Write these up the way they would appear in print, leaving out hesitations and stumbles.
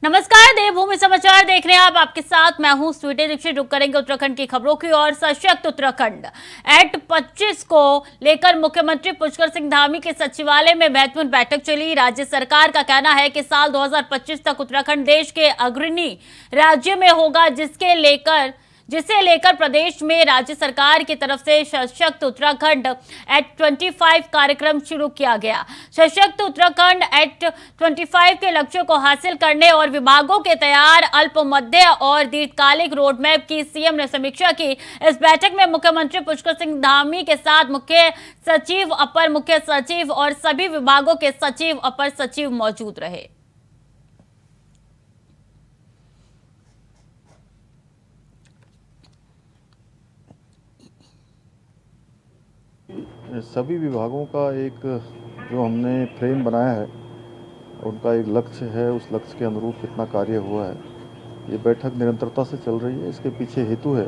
नमस्कार, देवभूमि समाचार देख रहे हैं आप। आपके साथ मैं हूं स्वीटी दीक्षित। रुक करेंगे उत्तराखंड की खबरों की और सशक्त उत्तराखंड एक्ट 25 को लेकर मुख्यमंत्री पुष्कर सिंह धामी के सचिवालय में महत्वपूर्ण बैठक चली। राज्य सरकार का कहना है कि साल 2025 तक उत्तराखंड देश के अग्रणी राज्य में होगा, जिसे लेकर प्रदेश में राज्य सरकार की तरफ से सशक्त उत्तराखंड एक्ट 25 कार्यक्रम शुरू किया गया। सशक्त उत्तराखंड एक्ट 25 के लक्ष्यों को हासिल करने और विभागों के तैयार अल्प, मध्य और दीर्घकालिक रोडमैप की सीएम ने समीक्षा की। इस बैठक में मुख्यमंत्री पुष्कर सिंह धामी के साथ मुख्य सचिव, अपर मुख्य सचिव और सभी विभागों के सचिव, अपर सचिव मौजूद रहे। सभी विभागों का एक जो हमने फ्रेम बनाया है, उनका एक लक्ष्य है, उस लक्ष्य के अनुरूप कितना कार्य हुआ है, ये बैठक निरंतरता से चल रही है। इसके पीछे हेतु है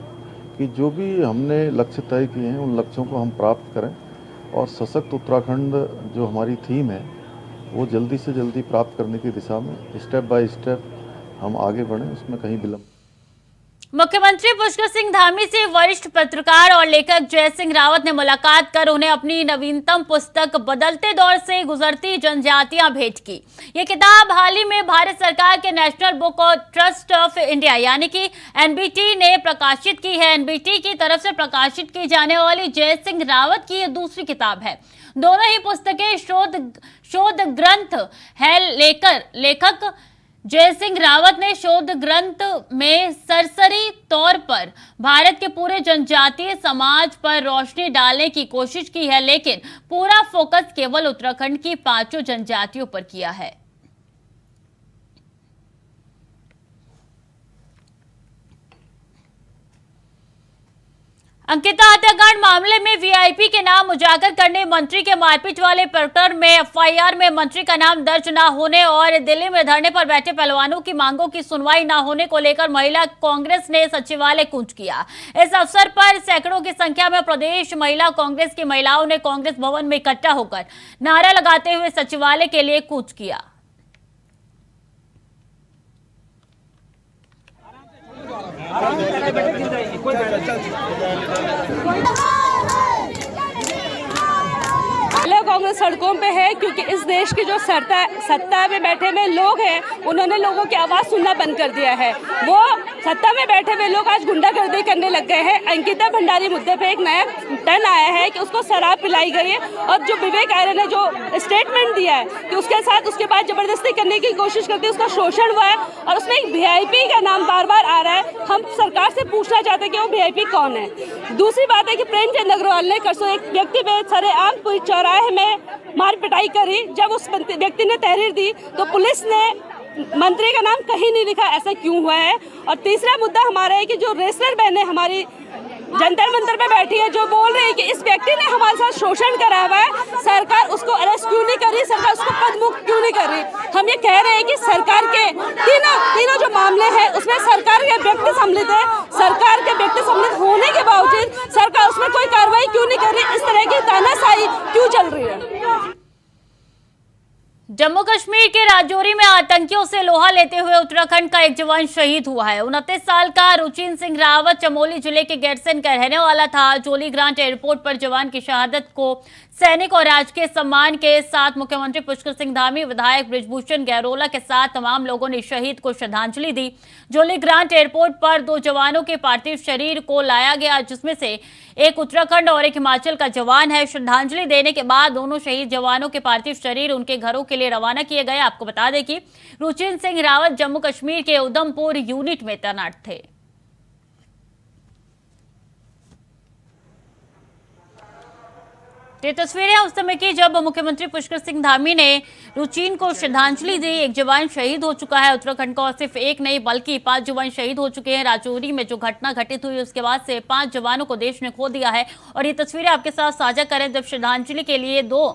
कि जो भी हमने लक्ष्य तय किए हैं उन लक्ष्यों को हम प्राप्त करें और सशक्त उत्तराखंड जो हमारी थीम है वो जल्दी से जल्दी प्राप्त करने की दिशा में स्टेप बाय स्टेप हम आगे बढ़ें, उसमें कहीं विलंब। मुख्यमंत्री पुष्कर सिंह धामी से वरिष्ठ पत्रकार और लेखक जय सिंह रावत ने मुलाकात कर उन्हें अपनी नवीनतम पुस्तक बदलते दौर से गुजरती जनजातियां भेंट की। ये किताब हाल ही में भारत सरकार के national book trust of India यानी कि एनबीटी ने प्रकाशित की है। एनबीटी की तरफ से प्रकाशित की जाने वाली जय सिंह रावत की ये दूसरी किताब है। दोनों ही पुस्तकें शोध ग्रंथ है। लेखक जय सिंह रावत ने शोध ग्रंथ में सरसरी तौर पर भारत के पूरे जनजातीय समाज पर रोशनी डालने की कोशिश की है, लेकिन पूरा फोकस केवल उत्तराखंड की 5 जनजातियों पर किया है। अंकिता हत्याकांड मामले में वीआईपी के नाम उजागर करने, मंत्री के मारपीट वाले प्रकरण में एफआईआर में मंत्री का नाम दर्ज न होने और दिल्ली में धरने पर बैठे पहलवानों की मांगों की सुनवाई न होने को लेकर महिला कांग्रेस ने सचिवालय कूच किया। इस अवसर पर सैकड़ों की संख्या में प्रदेश महिला कांग्रेस की महिलाओं ने कांग्रेस भवन में इकट्ठा होकर नारा लगाते हुए सचिवालय के लिए कूच किया। महिला कांग्रेस सड़कों पे है क्योंकि इस देश की जो सत्ता में बैठे हुए लोग हैं, उन्होंने लोगों की आवाज़ सुनना बंद कर दिया है। वो सत्ता में बैठे हुए लोग आज गुंडागर्दी करने लग गए हैं। अंकिता भंडारी मुद्दे पे एक नया टर्न आया है कि उसको शराब पिलाई गई है और जो विवेक आर्य ने जो स्टेटमेंट दिया है कि उसके साथ उसके बाद जबरदस्ती करने की कोशिश करती है, उसका शोषण हुआ है और उसमें एक वीआईपी का नाम बार बार आ रहा है। हम सरकार से पूछना चाहते हैं कि वो वीआईपी कौन है। दूसरी बात है कि प्रेमचंद अग्रवाल ने परसों एक व्यक्ति पे सरेआम चौराहे में मार पिटाई करी। जब उस व्यक्ति ने तहरीर दी तो पुलिस ने मंत्री का नाम कहीं नहीं लिखा, ऐसा क्यों हुआ है। और तीसरा मुद्दा हमारा है कि जो रेसलर बहनें हमारी जंतर मंतर पे बैठी है, जो बोल रही है कि इस व्यक्ति ने हमारे साथ शोषण करा हुआ है, सरकार उसको अरेस्ट क्यों नहीं कर रही, सरकार उसको पदमुक्त क्यों नहीं कर रही। हम ये कह रहे हैं कि सरकार के तीनों जो मामले हैं उसमें सरकार के व्यक्ति सम्मिलित है। सरकार के व्यक्ति सम्मिलित होने के बावजूद सरकार उसमें कोई कार्रवाई क्यों नहीं कर रही, इस तरह की तानाशाही क्यों चल रही है। जम्मू कश्मीर के राजौरी में आतंकियों से लोहा लेते हुए उत्तराखंड का एक जवान शहीद हुआ है। 29 साल का रुचिन सिंह रावत चमोली जिले के गैरसैंण का रहने वाला था। जोली ग्रांट एयरपोर्ट पर जवान की शहादत को सैनिक और राजकीय सम्मान के साथ मुख्यमंत्री पुष्कर सिंह धामी, विधायक बृजभूषण गैरोला के साथ तमाम लोगों ने शहीद को श्रद्धांजलि दी। जोली ग्रांट एयरपोर्ट पर 2 जवानों के पार्थिव शरीर को लाया गया, जिसमें से एक उत्तराखंड और एक हिमाचल का जवान है। श्रद्धांजलि देने के बाद दोनों शहीद जवानों के पार्थिव शरीर उनके घरों के लिए रवाना किए गए। आपको बता दें कि रुचिन सिंह रावत जम्मू कश्मीर के उधमपुर यूनिट में तैनात थे। ये तस्वीरें उस समय की जब मुख्यमंत्री पुष्कर सिंह धामी ने रुचिन को श्रद्धांजलि दी। एक जवान शहीद हो चुका है उत्तराखंड का, और सिर्फ एक नहीं बल्कि 5 जवान शहीद हो चुके हैं। राजौरी में जो घटना घटित हुई उसके बाद से 5 जवानों को देश ने खो दिया है। और ये तस्वीरें आपके साथ साझा करें जब श्रद्धांजलि के लिए 2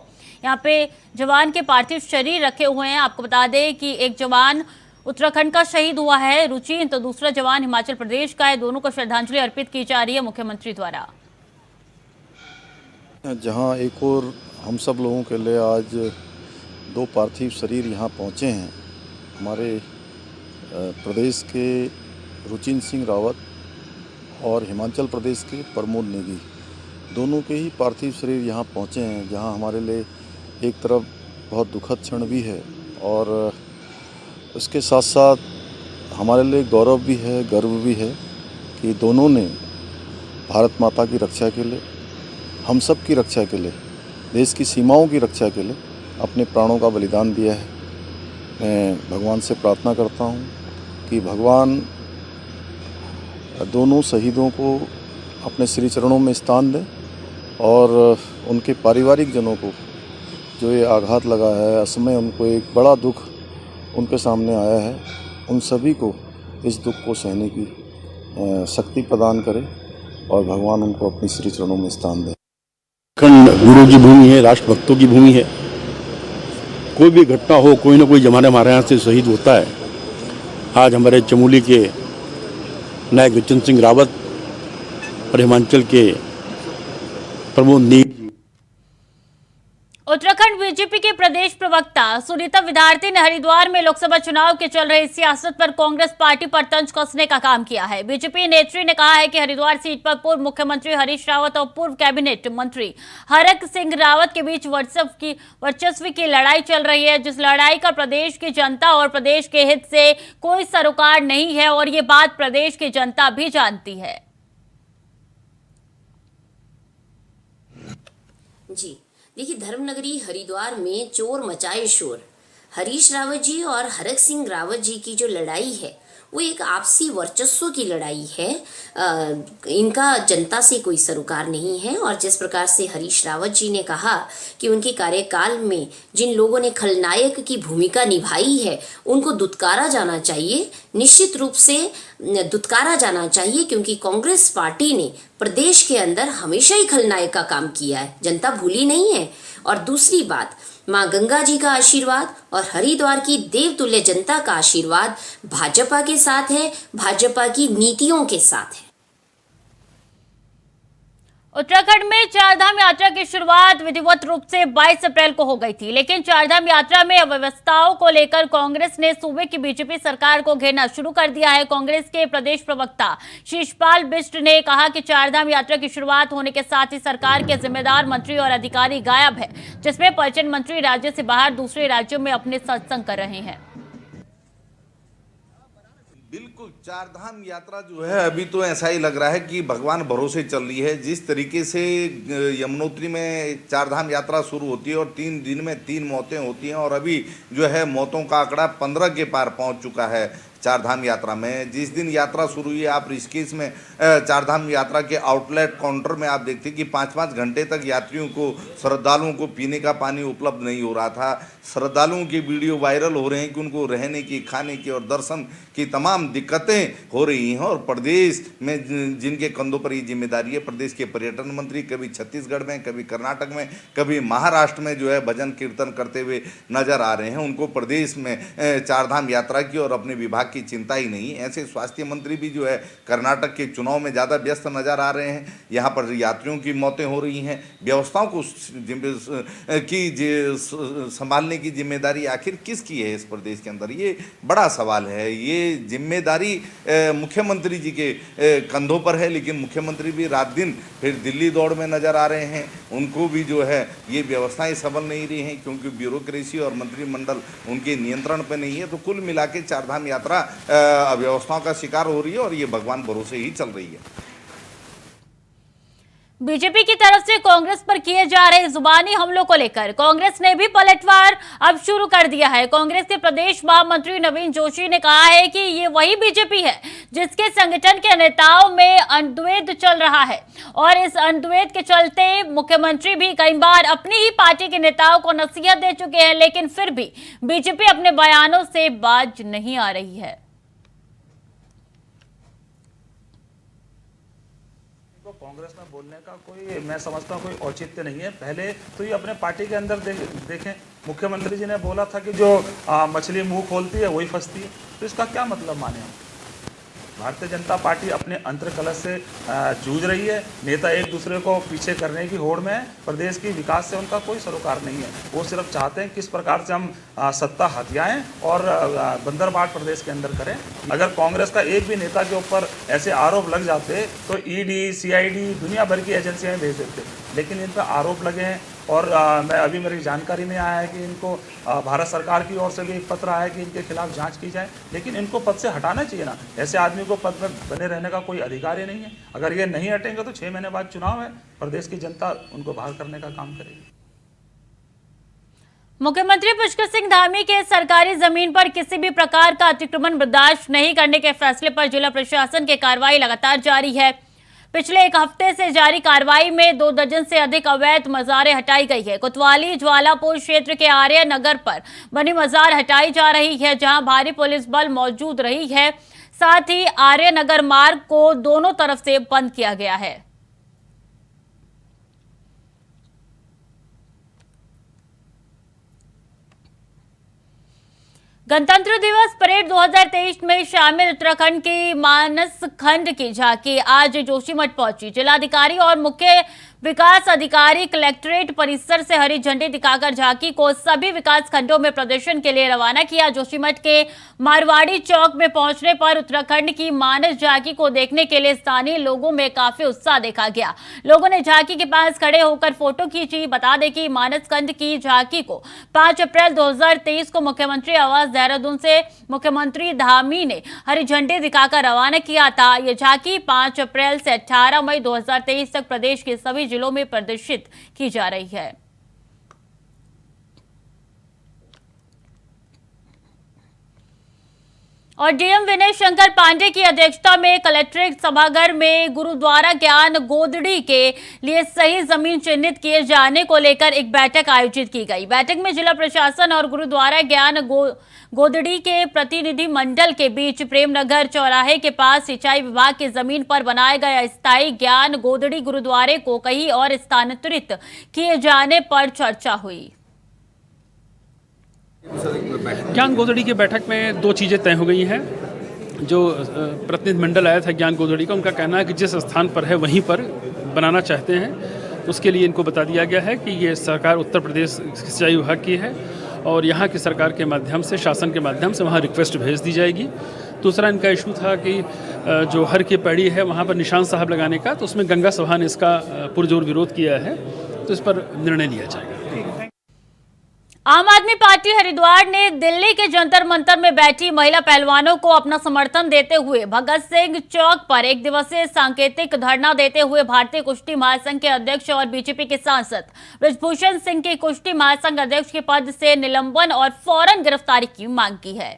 यहाँ पे जवान के पार्थिव शरीर रखे हुए हैं। आपको बता दें कि एक जवान उत्तराखंड का शहीद हुआ है रुचिन, तो दूसरा जवान हिमाचल प्रदेश का है। दोनों को श्रद्धांजलि अर्पित की जा रही है मुख्यमंत्री द्वारा। जहां एक और हम सब लोगों के लिए आज 2 पार्थिव शरीर यहां पहुंचे हैं। हमारे प्रदेश के रुचिन सिंह रावत और हिमाचल प्रदेश के प्रमोद नेगी दोनों के ही पार्थिव शरीर यहाँ पहुँचे हैं, जहाँ हमारे लिए एक तरफ बहुत दुखद क्षण भी है और उसके साथ साथ हमारे लिए गौरव भी है, गर्व भी है कि दोनों ने भारत माता की रक्षा के लिए, हम सब की रक्षा के लिए, देश की सीमाओं की रक्षा के लिए अपने प्राणों का बलिदान दिया है। मैं भगवान से प्रार्थना करता हूँ कि भगवान दोनों शहीदों को अपने श्री चरणों में स्थान दें और उनके पारिवारिक जनों को जो ये आघात लगा है, असमय उनको एक बड़ा दुख उनके सामने आया है, उन सभी को इस दुख को सहने की शक्ति प्रदान करे और भगवान उनको अपनी श्री चरणों में स्थान दे। उत्तराखंड गुरु की भूमि है, राष्ट्रभक्तों की भूमि है। कोई भी घटना हो, कोई ना कोई जमाने हमारे यहाँ से शहीद होता है। आज हमारे चमोली के नायक रुचिन सिंह रावत और हिमाचल के प्रमोद नेगी। उत्तराखंड बीजेपी के प्रदेश प्रवक्ता सुनीता विद्यार्थी ने हरिद्वार में लोकसभा चुनाव के चल रही सियासत पर कांग्रेस पार्टी पर तंज कसने का काम किया है। बीजेपी नेत्री ने कहा है कि हरिद्वार सीट पर पूर्व मुख्यमंत्री हरीश रावत और पूर्व कैबिनेट मंत्री हरक सिंह रावत के बीच वर्चस्व की लड़ाई चल रही है, जिस लड़ाई का प्रदेश की जनता और प्रदेश के हित से कोई सरोकार नहीं है और ये बात प्रदेश की जनता भी जानती है। जी देखिए, धर्मनगरी हरिद्वार में चोर मचाए शोर। हरीश रावत जी और हरक सिंह रावत जी की जो लड़ाई है वो एक आपसी वर्चस्व की लड़ाई है। इनका जनता से कोई सरोकार नहीं है और जिस प्रकार से हरीश रावत जी ने कहा कि उनके कार्यकाल में जिन लोगों ने खलनायक की भूमिका निभाई है उनको दुत्कारा जाना चाहिए, निश्चित रूप से दुत्कारा जाना चाहिए, क्योंकि कांग्रेस पार्टी ने प्रदेश के अंदर हमेशा ही खलनायक का काम किया है, जनता भूली नहीं है। और दूसरी बात, माँ गंगा जी का आशीर्वाद और हरिद्वार की देवतुल्य जनता का आशीर्वाद भाजपा के साथ है, भाजपा की नीतियों के साथ है। उत्तराखंड में चारधाम यात्रा की शुरुआत विधिवत रूप से 22 अप्रैल को हो गई थी, लेकिन चारधाम यात्रा में अव्यवस्थाओं को लेकर कांग्रेस ने सूबे की बीजेपी सरकार को घेरना शुरू कर दिया है। कांग्रेस के प्रदेश प्रवक्ता शिषपाल बिष्ट ने कहा कि चारधाम यात्रा की शुरुआत होने के साथ ही सरकार के जिम्मेदार मंत्री और अधिकारी गायब है, जिसमें पर्यटन मंत्री राज्य से बाहर दूसरे राज्यों में अपने सत्संग कर रहे हैं। बिल्कुल, चारधाम यात्रा जो है अभी तो ऐसा ही लग रहा है कि भगवान भरोसे चल रही है। जिस तरीके से यमुनोत्री में चारधाम यात्रा शुरू होती है और 3 दिन में 3 मौतें होती हैं और अभी जो है मौतों का आंकड़ा 15 के पार पहुंच चुका है चारधाम यात्रा में। जिस दिन यात्रा शुरू हुई है, आप ऋषिकेश में चारधाम यात्रा के आउटलेट काउंटर में आप देखते कि 5-5 घंटे तक यात्रियों को, श्रद्धालुओं को पीने का पानी उपलब्ध नहीं हो रहा था। श्रद्धालुओं की वीडियो वायरल हो रहे हैं कि उनको रहने की, खाने की और दर्शन की तमाम दिक्कतें हो रही हैं। और प्रदेश में जिनके कंधों पर ये जिम्मेदारी है, प्रदेश के पर्यटन मंत्री कभी छत्तीसगढ़ में, कभी कर्नाटक में, कभी महाराष्ट्र में जो है भजन कीर्तन करते हुए नजर आ रहे हैं। उनको प्रदेश में चारधाम यात्रा की और अपने विभाग की चिंता ही नहीं। ऐसे स्वास्थ्य मंत्री भी जो है कर्नाटक के चुनाव में ज़्यादा व्यस्त नजर आ रहे हैं। यहाँ पर यात्रियों की मौतें हो रही हैं। व्यवस्थाओं को संभालने की जिम्मेदारी आखिर किसकी है इस प्रदेश के अंदर, ये बड़ा सवाल है। ये जिम्मेदारी मुख्यमंत्री जी के कंधों पर है, लेकिन मुख्यमंत्री भी रात दिन फिर दिल्ली दौड़ में नजर आ रहे हैं। उनको भी जो है ये व्यवस्थाएं संभल नहीं रही हैं, क्योंकि ब्यूरोक्रेसी और मंत्रिमंडल उनके नियंत्रण पर नहीं है। तो कुल मिला के चारधाम यात्रा अव्यवस्थाओं का शिकार हो रही है और ये भगवान भरोसे ही चल रही है। बीजेपी की तरफ से कांग्रेस पर किए जा रहे जुबानी हमलों को लेकर कांग्रेस ने भी पलटवार अब शुरू कर दिया है। कांग्रेस के प्रदेश महामंत्री नवीन जोशी ने कहा है कि ये वही बीजेपी है जिसके संगठन के नेताओं में अंतर्द्वंद चल रहा है और इस अंतर्द्वंद के चलते मुख्यमंत्री भी कई बार अपनी ही पार्टी के नेताओं को नसीहत दे चुके हैं, लेकिन फिर भी बीजेपी अपने बयानों से बाज नहीं आ रही है। कांग्रेस में बोलने का कोई, मैं समझता हूँ, कोई औचित्य नहीं है। पहले तो ये अपने पार्टी के अंदर देखें, मुख्यमंत्री जी ने बोला था कि जो मछली मुंह खोलती है वही फंसती है, तो इसका क्या मतलब माने हम? भारतीय जनता पार्टी अपने अंतर्कलह से जूझ रही है। नेता एक दूसरे को पीछे करने की होड़ में है। प्रदेश की विकास से उनका कोई सरोकार नहीं है। वो सिर्फ चाहते हैं किस प्रकार से हम सत्ता हथियाएं और बंदरबाट प्रदेश के अंदर करें। अगर कांग्रेस का एक भी नेता के ऊपर ऐसे आरोप लग जाते तो ईडी, सीआईडी, दुनिया भर की एजेंसियां भेज देते, लेकिन इन पर आरोप लगे हैं। और मैं अभी मेरी जानकारी में आया है कि इनको भारत सरकार की ओर से भी एक पत्र आया है कि इनके खिलाफ जांच की जाए, लेकिन इनको पद से हटाना चाहिए ना। ऐसे आदमी को पद पर बने रहने का कोई अधिकार ही नहीं है। अगर ये नहीं हटेंगे तो 6 महीने बाद चुनाव है, प्रदेश की जनता उनको बाहर करने का काम करेगी। मुख्यमंत्री पुष्कर सिंह धामी के सरकारी जमीन पर किसी भी प्रकार का अतिक्रमण बर्दाश्त नहीं करने के फैसले पर जिला प्रशासन की कार्रवाई लगातार जारी है। पिछले एक हफ्ते से जारी कार्रवाई में 2 दर्जन से अधिक अवैध मज़ारें हटाई गई है। कोतवाली ज्वालापुर क्षेत्र के आर्य नगर पर बनी मज़ार हटाई जा रही है, जहां भारी पुलिस बल मौजूद रही है। साथ ही आर्य नगर मार्ग को दोनों तरफ से बंद किया गया है। गणतंत्र दिवस परेड 2023 में शामिल उत्तराखंड की मानस खंड की झांकी आज जोशीमठ पहुंची। जिलाधिकारी और मुख्य विकास अधिकारी कलेक्ट्रेट परिसर से हरी झंडी दिखाकर झांकी को सभी विकास खंडों में प्रदर्शन के लिए रवाना किया। जोशीमठ के मारवाड़ी चौक में पहुंचने पर उत्तराखंड की मानस झांकी को देखने के लिए स्थानीय लोगों में काफी उत्साह देखा गया। लोगों ने झांकी के पास खड़े होकर फोटो खींची। बता दें कि मानस खंड की झांकी को 5 अप्रैल 2023 को मुख्यमंत्री आवास देहरादून से मुख्यमंत्री धामी ने हरी झंडी दिखाकर रवाना किया था। ये झांकी 5 अप्रैल से 18 मई 2023 तक प्रदेश के सभी जिलों में प्रदर्शित की जा रही है। और डीएम विनय शंकर पांडे की अध्यक्षता में कलेक्ट्रेट सभागार में गुरुद्वारा ज्ञान गोदड़ी के लिए सही जमीन चिन्हित किए जाने को लेकर एक बैठक आयोजित की गई। बैठक में जिला प्रशासन और गुरुद्वारा ज्ञान गोदड़ी के प्रतिनिधि मंडल के बीच प्रेमनगर चौराहे के पास सिंचाई विभाग की जमीन पर बनाया गया स्थायी ज्ञान गोदड़ी गुरुद्वारे को कहीं और स्थानांतरित किए जाने पर चर्चा हुई। ज्ञान गोदड़ी की बैठक में 2 चीज़ें तय हो गई हैं। जो प्रतिनिधिमंडल आया था ज्ञान गोदड़ी का, उनका कहना है कि जिस स्थान पर है वहीं पर बनाना चाहते हैं। उसके लिए इनको बता दिया गया है कि ये सरकार उत्तर प्रदेश सिंचाई विभाग की है और यहाँ की सरकार के माध्यम से, शासन के माध्यम से वहाँ रिक्वेस्ट भेज दी जाएगी। दूसरा इनका इशू था कि जो हर की पैड़ी है वहाँ पर निशान साहब लगाने का, तो उसमें गंगा सभा ने इसका पुरजोर विरोध किया है, तो इस पर निर्णय लिया जाएगा। आम आदमी पार्टी हरिद्वार ने दिल्ली के जंतर मंतर में बैठी महिला पहलवानों को अपना समर्थन देते हुए भगत सिंह चौक पर एक दिवसीय सांकेतिक धरना देते हुए भारतीय कुश्ती महासंघ के अध्यक्ष और बीजेपी के सांसद ब्रजभूषण सिंह के कुश्ती महासंघ अध्यक्ष के पद से निलंबन और फौरन गिरफ्तारी की मांग की है।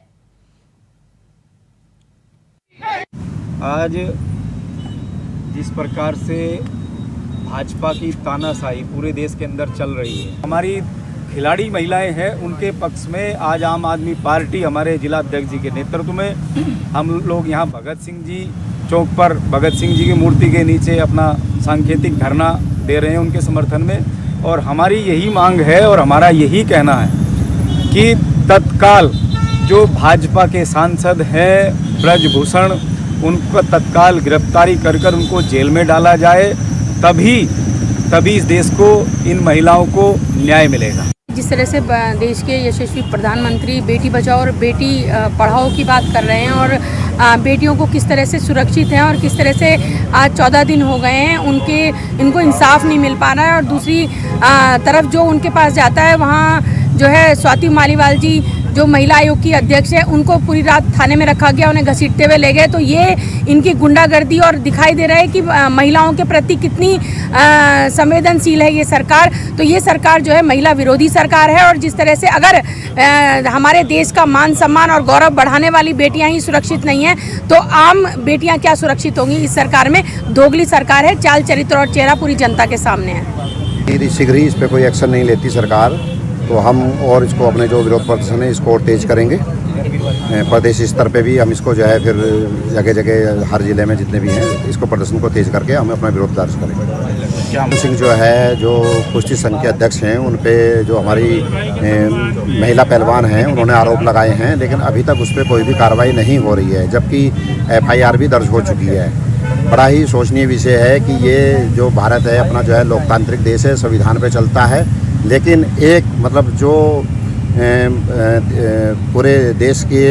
आज जिस प्रकार से भाजपा की तानाशाही पूरे देश के अंदर चल रही है, हमारी खिलाड़ी महिलाएं हैं, उनके पक्ष में आज आम आदमी पार्टी हमारे जिला अध्यक्ष जी के नेतृत्व में हम लोग यहाँ भगत सिंह जी चौक पर भगत सिंह जी की मूर्ति के नीचे अपना सांकेतिक धरना दे रहे हैं उनके समर्थन में। और हमारी यही मांग है और हमारा यही कहना है कि तत्काल जो भाजपा के सांसद हैं ब्रजभूषण, उनको तत्काल गिरफ्तारी कर उनको जेल में डाला जाए, तभी इस देश को, इन महिलाओं को न्याय मिलेगा। जिस तरह से देश के यशस्वी प्रधानमंत्री बेटी बचाओ और बेटी पढ़ाओ की बात कर रहे हैं और बेटियों को किस तरह से सुरक्षित हैं और किस तरह से आज 14 दिन हो गए हैं इनको इंसाफ नहीं मिल पा रहा है। और दूसरी तरफ जो उनके पास जाता है वहाँ जो है स्वाति मालीवाल जी जो महिला आयोग की अध्यक्ष है, उनको पूरी रात थाने में रखा गया, उन्हें घसीटते हुए ले गए। तो ये इनकी गुंडागर्दी और दिखाई दे रहा है कि महिलाओं के प्रति कितनी संवेदनशील है ये सरकार। तो ये सरकार जो है महिला विरोधी सरकार है और जिस तरह से अगर हमारे देश का मान सम्मान और गौरव बढ़ाने वाली बेटियां ही सुरक्षित नहीं हैं तो आम बेटियां क्या सुरक्षित होंगी। इस सरकार में दोगली सरकार है, चाल चरित्र और चेहरा पूरी जनता के सामने है। शीघ्र ही इस पर कोई एक्शन नहीं लेती सरकार तो हम और इसको अपने जो विरोध प्रदर्शन है इसको और तेज करेंगे। प्रदेश स्तर पे भी हम इसको जो है फिर जगह जगह हर जिले में जितने भी हैं इसको प्रदर्शन को तेज करके हम अपना विरोध दर्ज करेंगे। क्या सिंह जो है, जो कुश्ती संघ के अध्यक्ष हैं, उन पे जो हमारी महिला पहलवान हैं उन्होंने आरोप लगाए हैं, लेकिन अभी तक उस पर कोई भी कार्रवाई नहीं हो रही है, जबकि FIR भी दर्ज हो चुकी है। बड़ा ही शोचनीय विषय है कि ये जो भारत है अपना जो है लोकतांत्रिक देश है, संविधान पे चलता है, लेकिन एक मतलब जो पूरे देश के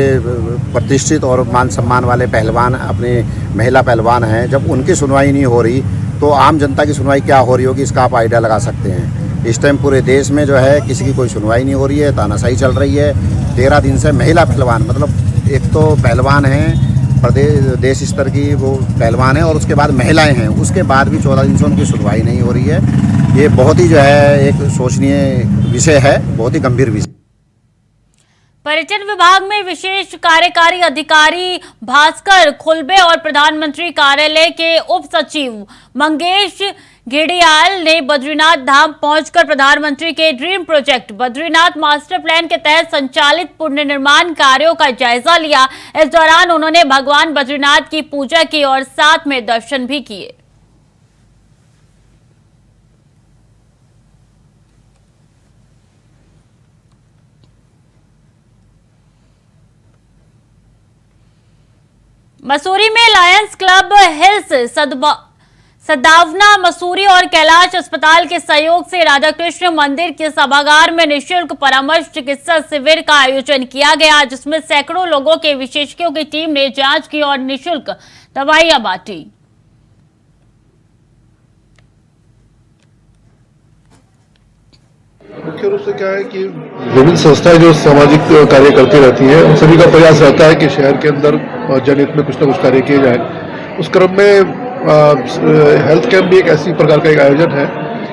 प्रतिष्ठित और मान सम्मान वाले पहलवान अपने महिला पहलवान हैं, जब उनकी सुनवाई नहीं हो रही तो आम जनता की सुनवाई क्या हो रही होगी, इसका आप आइडिया लगा सकते हैं। इस टाइम पूरे देश में जो है किसी की कोई सुनवाई नहीं हो रही है, तानाशाही चल रही है। 13 दिन से महिला पहलवान, मतलब एक तो पहलवान हैं देश स्तर की वो पहलवान है और उसके बाद महिलाएं हैं, उसके बाद भी 14 दिन से उनकी सुनवाई नहीं हो रही है। ये बहुत ही जो है एक शोचनीय विषय है, बहुत ही गंभीर विषय। पर्यटन विभाग में विशेष कार्यकारी अधिकारी भास्कर खुलबे और प्रधानमंत्री कार्यालय के उप सचिव मंगेश घेड़ियाल ने बद्रीनाथ धाम पहुंचकर प्रधानमंत्री के dream project Badrinath master plan के तहत संचालित पुण्य निर्माण कार्यों का जायजा लिया। इस दौरान उन्होंने भगवान बद्रीनाथ की पूजा की और साथ में दर्शन भी किए। मसूरी में लायंस क्लब हिल्स सदावना मसूरी और कैलाश अस्पताल के सहयोग से राधाकृष्ण मंदिर के सभागार में निःशुल्क परामर्श चिकित्सा शिविर का आयोजन किया गया, जिसमें सैकड़ों लोगों के विशेषज्ञों की टीम ने जांच की और निःशुल्क दवाइयां बांटी। मुख्य रूप से क्या है कि विभिन्न संस्थाएं जो सामाजिक कार्य करती रहती हैं, उन सभी का प्रयास रहता है कि शहर के अंदर जनहित में कुछ न कुछ कार्य किए जाए। उस क्रम में हेल्थ कैंप भी एक ऐसी प्रकार का एक आयोजन है।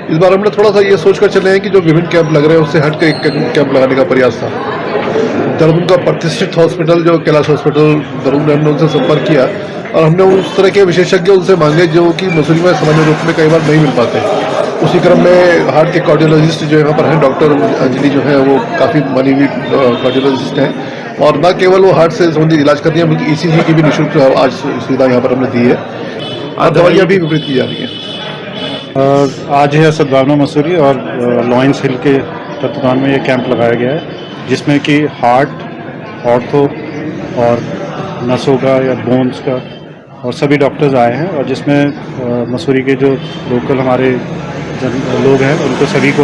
इस बार हमने थोड़ा सा ये सोचकर चले हैं कि जो विभिन्न कैंप लग रहे हैं उससे हट के एक कैंप लगाने का प्रयास था। देहरादून का प्रतिष्ठित हॉस्पिटल जो कैलाश हॉस्पिटल देहरादून, हमने उनसे संपर्क किया और हमने उस तरह के विशेषज्ञ उनसे मांगे जो कि मसूरी में सामान्य रूप में कई बार नहीं मिल पाते। उसी क्रम में हार्ट के कार्डियोलॉजिस्ट जो यहाँ पर हैं, डॉक्टर अंजलि जो है वो काफ़ी मानी हुई कार्डियोलॉजिस्ट हैं और न केवल वो हार्ट से संबंधित इलाज करती हैं बल्कि ECG की भी निःशुल्क आज सुविधा यहाँ पर हमने दी है और दवाइयाँ भी वितरित की जा रही हैं। आज है सद्भावना मसूरी और लॉयंस हिल के तत्वाधान में ये कैंप लगाया गया है, जिसमें कि हार्ट, ऑर्थो और नसों का या बोन्स का और सभी डॉक्टर्स आए हैं और जिसमें मसूरी के जो लोकल हमारे लोग हैं उनको सभी को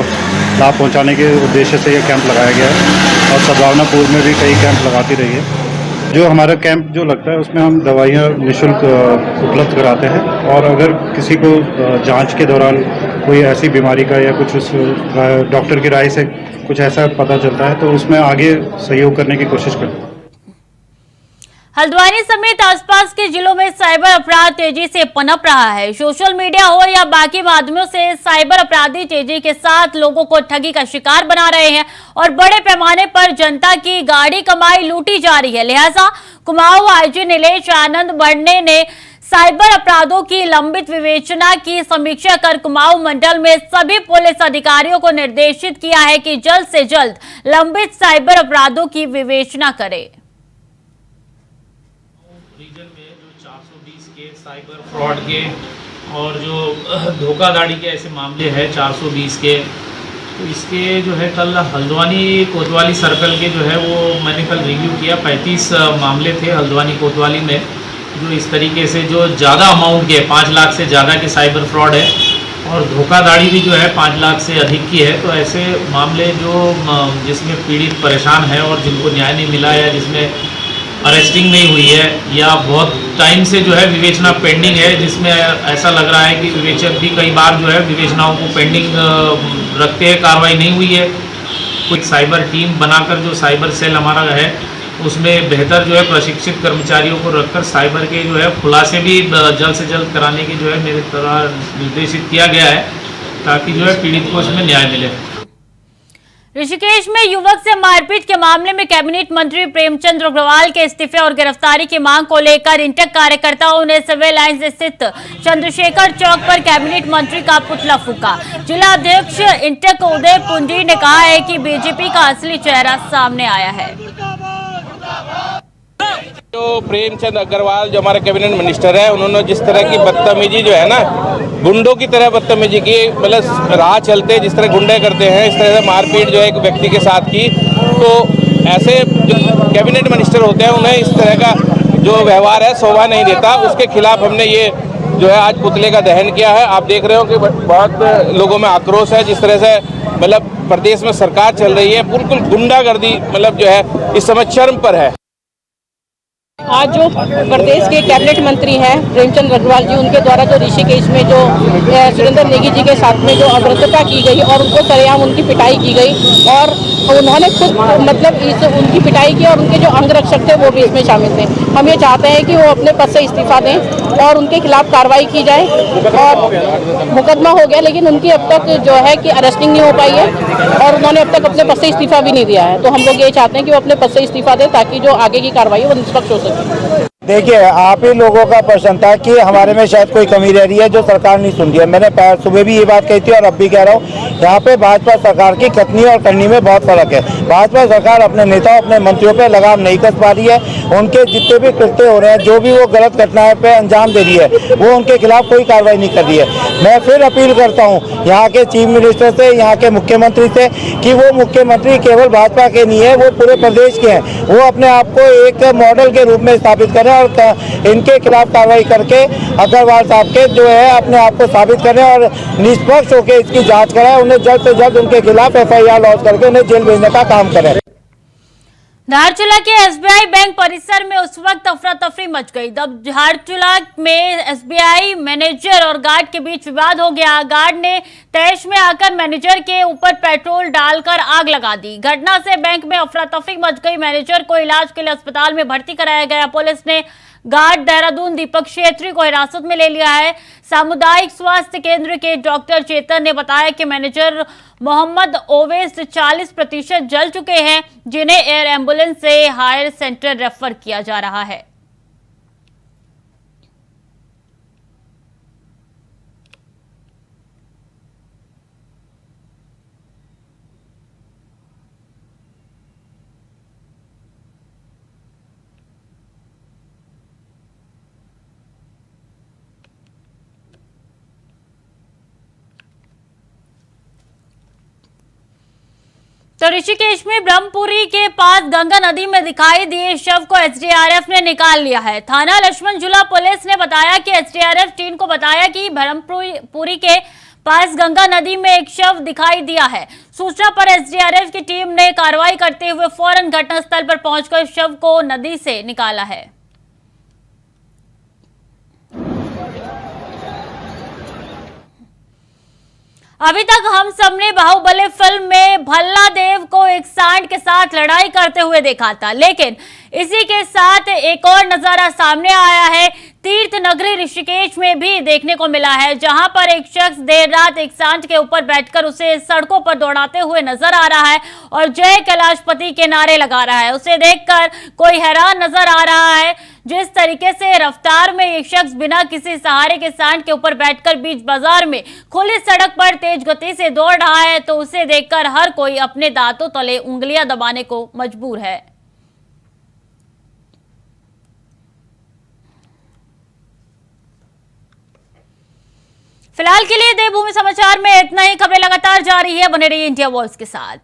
लाभ पहुंचाने के उद्देश्य से ये कैंप लगाया गया है और सद्भावनापुर में भी कई कैंप लगाती रही है। जो हमारा कैंप जो लगता है उसमें हम दवाइयाँ निःशुल्क उपलब्ध कराते हैं और अगर किसी को जांच के दौरान कोई ऐसी बीमारी का या कुछ उस डॉक्टर की राय से कुछ ऐसा पता चलता है तो उसमें आगे सहयोग करने की कोशिश करते हैं। हल्द्वानी समेत आसपास के जिलों में साइबर अपराध तेजी से पनप रहा है। सोशल मीडिया हो या बाकी माध्यमों से साइबर अपराधी तेजी के साथ लोगों को ठगी का शिकार बना रहे हैं और बड़े पैमाने पर जनता की गाड़ी कमाई लूटी जा रही है। लिहाजा कुमाऊं IG नीलेश आनंद बढ़ने ने साइबर अपराधों की लंबित विवेचना की समीक्षा कर कुमाऊं मंडल में सभी पुलिस अधिकारियों को निर्देशित किया है कि जल्द से जल्द लंबित साइबर अपराधों की विवेचना करें। रीजन में जो 420 के साइबर फ्रॉड के और जो धोखाधड़ी के ऐसे मामले हैं 420 के, तो इसके जो है कल हल्द्वानी कोतवाली सर्कल के जो है वो मैंने कल रिव्यू किया। 35 मामले थे हल्द्वानी कोतवाली में जो इस तरीके से जो ज़्यादा अमाउंट के 5 लाख से ज़्यादा के साइबर फ्रॉड है और धोखाधड़ी भी जो है 5 लाख से अधिक की है। तो ऐसे मामले जो जिसमें पीड़ित परेशान है और जिनको न्याय नहीं मिला या जिसमें अरेस्टिंग नहीं हुई है या बहुत टाइम से जो है विवेचना पेंडिंग है, जिसमें ऐसा लग रहा है कि विवेचक भी कई बार जो है विवेचनाओं को पेंडिंग रखते हैं, कार्रवाई नहीं हुई है। कुछ साइबर टीम बनाकर जो साइबर सेल हमारा है उसमें बेहतर जो है प्रशिक्षित कर्मचारियों को रखकर साइबर के जो है खुलासे भी जल्द से जल्द कराने की जो है मेरे तरह निर्देशित किया गया है ताकि जो है पीड़ित को इसमें न्याय मिले। ऋषिकेश में युवक से मारपीट के मामले में कैबिनेट मंत्री प्रेमचंद अग्रवाल के इस्तीफे और गिरफ्तारी की मांग को लेकर इंटक कार्यकर्ताओं ने सिविल लाइंस स्थित चंद्रशेखर चौक पर कैबिनेट मंत्री का पुतला फूका। जिला अध्यक्ष इंटक उदय पुंजी ने कहा है कि बीजेपी का असली चेहरा सामने आया है। जो प्रेमचंद अग्रवाल जो हमारे कैबिनेट मिनिस्टर है, उन्होंने जिस तरह की बदतमीजी जो है ना, गुंडों की तरह बदतमीजी की, मतलब राह चलते जिस तरह गुंडे करते हैं, इस तरह से मारपीट जो है एक व्यक्ति के साथ की, तो ऐसे जो कैबिनेट मिनिस्टर होते हैं उन्हें इस तरह का जो व्यवहार है शोभा नहीं देता। उसके खिलाफ हमने ये जो है आज पुतले का दहन किया है। आप देख रहे हो कि बहुत लोगों में आक्रोश है, जिस तरह से मतलब प्रदेश में सरकार चल रही है, बिल्कुल गुंडागर्दी मतलब जो है इस समय चरम पर है। आज जो प्रदेश के कैबिनेट मंत्री हैं प्रेमचंद अग्रवाल जी, उनके द्वारा जो ऋषिकेश में जो सुरेंद्र नेगी जी के साथ में जो अभद्रता की गई और उनको सरेआम उनकी पिटाई की गई, और उन्होंने खुद मतलब उनकी पिटाई की और उनके जो अंगरक्षक थे वो भी इसमें शामिल थे। हम ये चाहते हैं कि वो अपने पद से इस्तीफा दें और उनके खिलाफ कार्रवाई की जाए। और मुकदमा हो गया लेकिन उनकी अब तक जो है कि अरेस्टिंग नहीं हो पाई है और उन्होंने अब तक अपने पद से इस्तीफा भी नहीं दिया है। तो हम लोग ये चाहते हैं कि वो अपने पद से इस्तीफा दें ताकि जो आगे की कार्रवाई है वो निष्पक्ष हो सके। देखिए, आप ही लोगों का प्रश्न था कि हमारे में शायद कोई कमी रह रही है जो सरकार नहीं सुन रही है। मैंने सुबह भी ये बात कही थी और अब भी कह रहा हूँ, यहाँ पे भाजपा सरकार की कथनी और करनी में बहुत फर्क है। भाजपा सरकार अपने नेताओं अपने मंत्रियों पे लगाम नहीं कस पा रही है। उनके जितने भी कृत्य हो रहे हैं, जो भी वो गलत घटनाएं पे अंजाम दे रही है, वो उनके खिलाफ कोई कार्रवाई नहीं कर रही है। मैं फिर अपील करता हूँ यहाँ के चीफ मिनिस्टर से, यहाँ के मुख्यमंत्री से कि वो मुख्यमंत्री केवल भाजपा के नहीं है, वो पूरे प्रदेश के हैं। वो अपने आप को एक मॉडल के रूप में स्थापित करें और इनके खिलाफ कार्रवाई करके अग्रवाल साहब के जो है अपने आप को साबित करें और निष्पक्ष होकर इसकी जांच कराएं। उन्हें जल्द से जल्द उनके खिलाफ FIR लॉन्च करके उन्हें जेल भेजने का काम करें। धारचूला के SBI बैंक परिसर में उस वक्त अफरा तफरी मच गई जब धारचूला में SBI मैनेजर और गार्ड के बीच विवाद हो गया। गार्ड ने तैश में आकर मैनेजर के ऊपर पेट्रोल डालकर आग लगा दी। घटना से बैंक में अफरा तफरी मच गई। मैनेजर को इलाज के लिए अस्पताल में भर्ती कराया गया। पुलिस ने गार्ड देहरादून दीपक क्षेत्री को हिरासत में ले लिया है। सामुदायिक स्वास्थ्य केंद्र के डॉक्टर चेतन ने बताया कि मैनेजर मोहम्मद ओवैस 40% जल चुके हैं, जिन्हें एयर एम्बुलेंस से हायर सेंटर रेफर किया जा रहा है। तो ऋषिकेश में ब्रह्मपुरी के पास गंगा नदी में दिखाई दिए शव को SDRF ने निकाल लिया है। थाना लक्ष्मण झूला पुलिस ने बताया कि SDRF टीम को बताया कि ब्रह्मपुरी के पास गंगा नदी में एक शव दिखाई दिया है। सूचना पर SDRF की टीम ने कार्रवाई करते हुए फौरन घटनास्थल पर पहुंचकर शव को नदी से निकाला है। अभी तक हम सबने बाहुबली फिल्म में भल्ला देव को एक सांड के साथ लड़ाई करते हुए देखा था, लेकिन इसी के साथ एक और नजारा सामने आया है। तीर्थ नगरी ऋषिकेश में भी देखने को मिला है, जहां पर एक शख्स देर रात एक सांड के ऊपर बैठकर उसे सड़कों पर दौड़ाते हुए नजर आ रहा है और जय कैलाशपति के नारे लगा रहा है। उसे देखकर कोई हैरान नजर आ रहा है। जिस तरीके से रफ्तार में एक शख्स बिना किसी सहारे के सांड के ऊपर बैठकर बीच बाजार में खुली सड़क पर तेज गति से दौड़ रहा है, तो उसे देखकर हर कोई अपने दांतों तले उंगलियां दबाने को मजबूर है। फिलहाल के लिए देवभूमि समाचार में इतना ही। खबरें लगातार जारी है, बने रहिए इंडिया वॉइस के साथ।